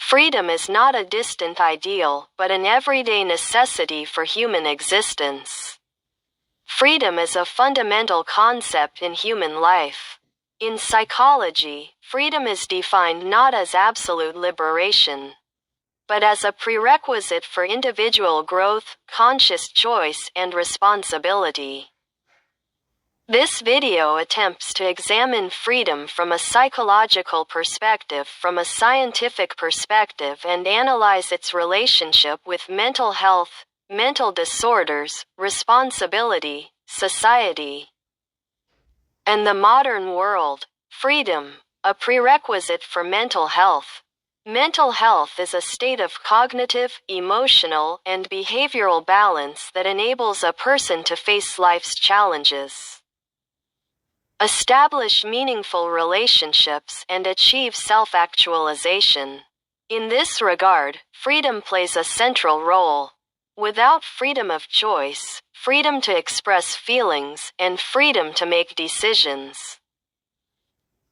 Freedom is not a distant ideal, but an everyday necessity for human existence. Freedom is a fundamental concept in human life. In psychology, freedom is defined not as absolute liberation, but as a prerequisite for individual growth, conscious choice, and responsibility. This video attempts to examine freedom from a psychological perspective, from a scientific perspective, and analyze its relationship with mental health, mental disorders, responsibility, society, and the modern world. Freedom, a prerequisite for mental health. Mental health is a state of cognitive, emotional, and behavioral balance that enables a person to face life's challenges, establish meaningful relationships, and achieve self-actualization. In this regard, freedom plays a central role. Without freedom of choice, freedom to express feelings, and freedom to make decisions,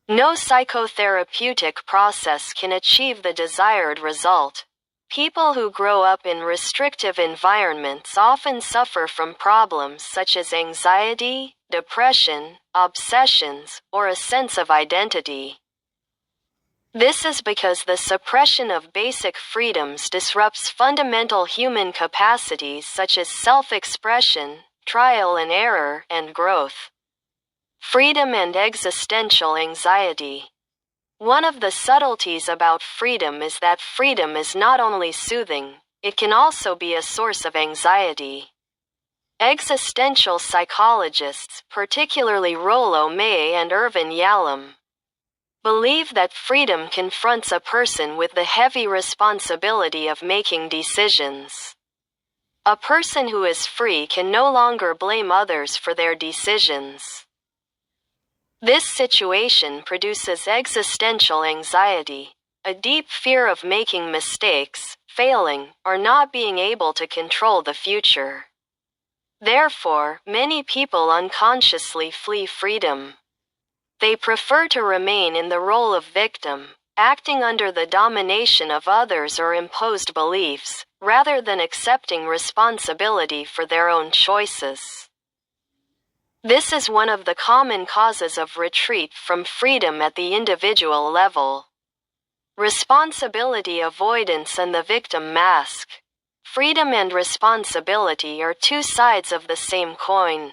no psychotherapeutic process can achieve the desired result. People who grow up in restrictive environments often suffer from problems such as anxiety, depression, obsessions, or a sense of identity. This is because the suppression of basic freedoms disrupts fundamental human capacities such as self-expression, trial and error, and growth. Freedom and existential anxiety. One of the subtleties about freedom is that freedom is not only soothing, it can also be a source of anxiety. Existential psychologists, particularly Rollo May and Irvin Yalom, believe that freedom confronts a person with the heavy responsibility of making decisions. A person who is free can no longer blame others for their decisions. This situation produces existential anxiety, a deep fear of making mistakes, failing, or not being able to control the future. Therefore, many people unconsciously flee freedom. They prefer to remain in the role of victim, acting under the domination of others or imposed beliefs, rather than accepting responsibility for their own choices. This is one of the common causes of retreat from freedom at the individual level. Responsibility avoidance and the victim mask. Freedom and responsibility are two sides of the same coin.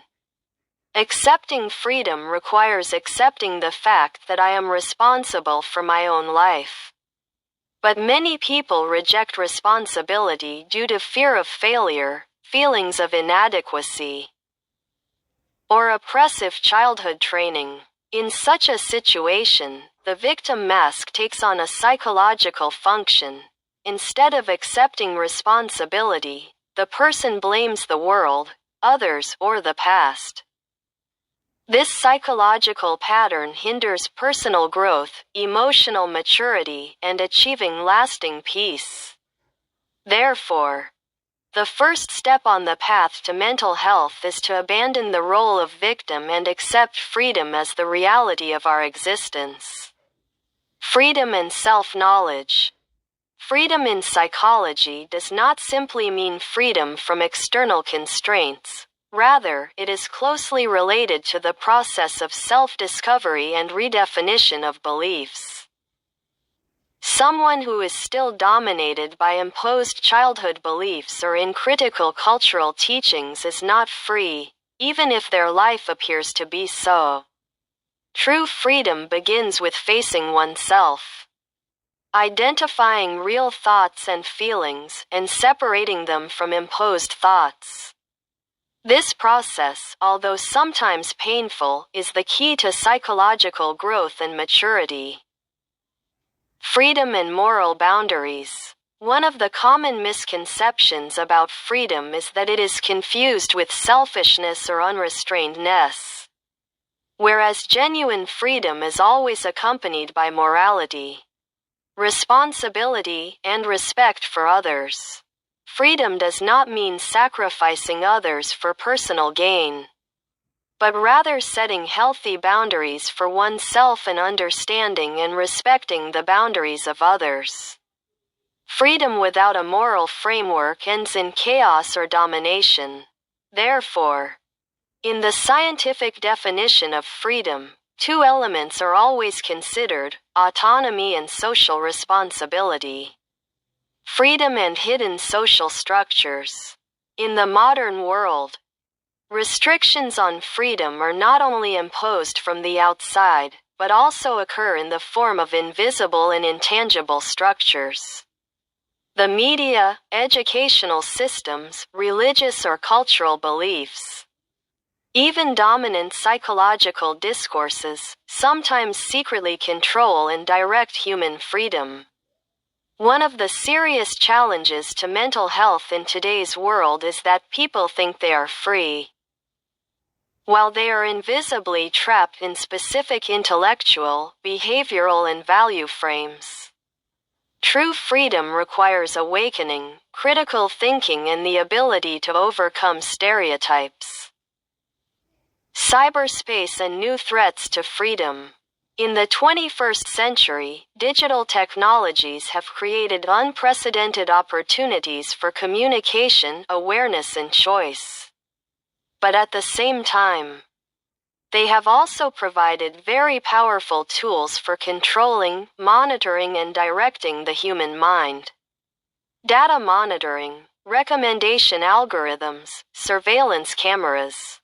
Accepting freedom requires accepting the fact that I am responsible for my own life. But many people reject responsibility due to fear of failure, feelings of inadequacy, or oppressive childhood training. In such a situation, the victim mask takes on a psychological function. Instead of accepting responsibility, the person blames the world, others, or the past. This psychological pattern hinders personal growth, emotional maturity, and achieving lasting peace. Therefore, the first step on the path to mental health is to abandon the role of victim and accept freedom as the reality of our existence. Freedom and self-knowledge. Freedom in psychology does not simply mean freedom from external constraints. Rather, it is closely related to the process of self-discovery and redefinition of beliefs. Someone who is still dominated by imposed childhood beliefs or in critical cultural teachings is not free, even if their life appears to be so. True freedom begins with facing oneself, identifying real thoughts and feelings, and separating them from imposed thoughts. This process, although sometimes painful, is the key to psychological growth and maturity. Freedom and moral boundaries. One of the common misconceptions about freedom is that it is confused with selfishness or unrestrainedness, whereas genuine freedom is always accompanied by morality, responsibility, and respect for others. Freedom does not mean sacrificing others for personal gain, but rather setting healthy boundaries for oneself and understanding and respecting the boundaries of others. Freedom without a moral framework ends in chaos or domination. Therefore, in the scientific definition of freedom, two elements are always considered: autonomy and social responsibility. Freedom and hidden social structures. In the modern world, restrictions on freedom are not only imposed from the outside, but also occur in the form of invisible and intangible structures. The media, educational systems, religious or cultural beliefs, even dominant psychological discourses, sometimes secretly control and direct human freedom. One of the serious challenges to mental health in today's world is that people think they are free, while they are invisibly trapped in specific intellectual, behavioral, and value frames. True freedom requires awakening, critical thinking, and the ability to overcome stereotypes. Cyberspace and new threats to freedom. In the 21st century, digital technologies have created unprecedented opportunities for communication, awareness, and choice. But at the same time, they have also provided very powerful tools for controlling, monitoring, and directing the human mind. Data monitoring, recommendation algorithms, surveillance cameras,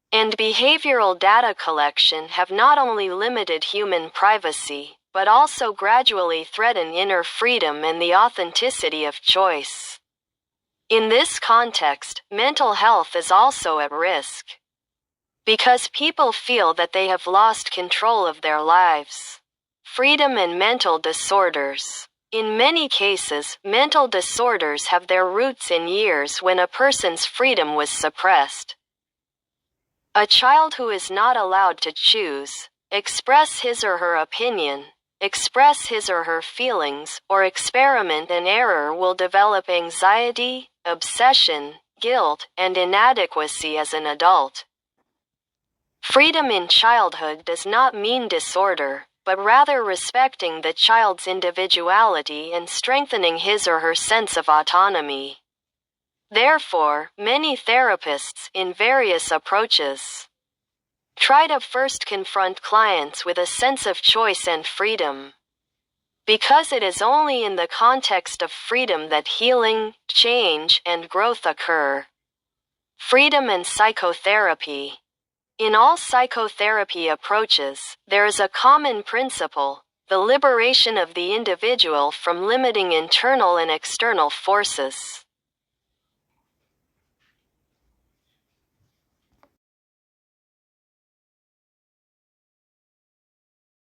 and behavioral data collection have not only limited human privacy, but also gradually threatened inner freedom and the authenticity of choice. In this context, mental health is also at risk, because people feel that they have lost control of their lives. Freedom and mental disorders. In many cases, mental disorders have their roots in years when a person's freedom was suppressed. A child who is not allowed to choose, express his or her opinion, express his or her feelings, or experiment and error will develop anxiety, obsession, guilt, and inadequacy as an adult. Freedom in childhood does not mean disorder, but rather respecting the child's individuality and strengthening his or her sense of autonomy. Therefore, many therapists, in various approaches, try to first confront clients with a sense of choice and freedom, because it is only in the context of freedom that healing, change, and growth occur. Freedom and psychotherapy. In all psychotherapy approaches, there is a common principle: the liberation of the individual from limiting internal and external forces.